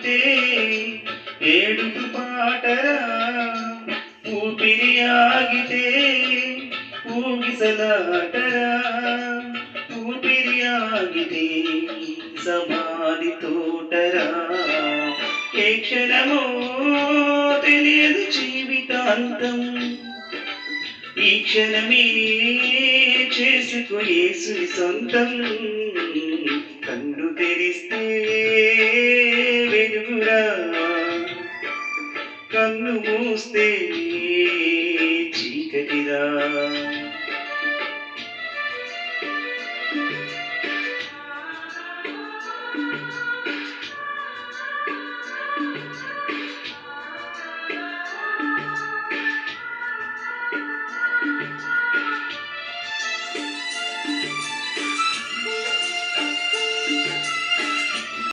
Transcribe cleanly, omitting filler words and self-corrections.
ఆగితే ఏడుపు పాటరా, ఊపిరి ఆగితే ఊగిసలాటరా, ఊపిరి ఆగితే సమాధి తోటరా. ఏ క్షణమో తెలియదు జీవితాంతం, ఈ క్షణమే చేసుకో యేసుని సొంతం. కన్ను తెరిస్తే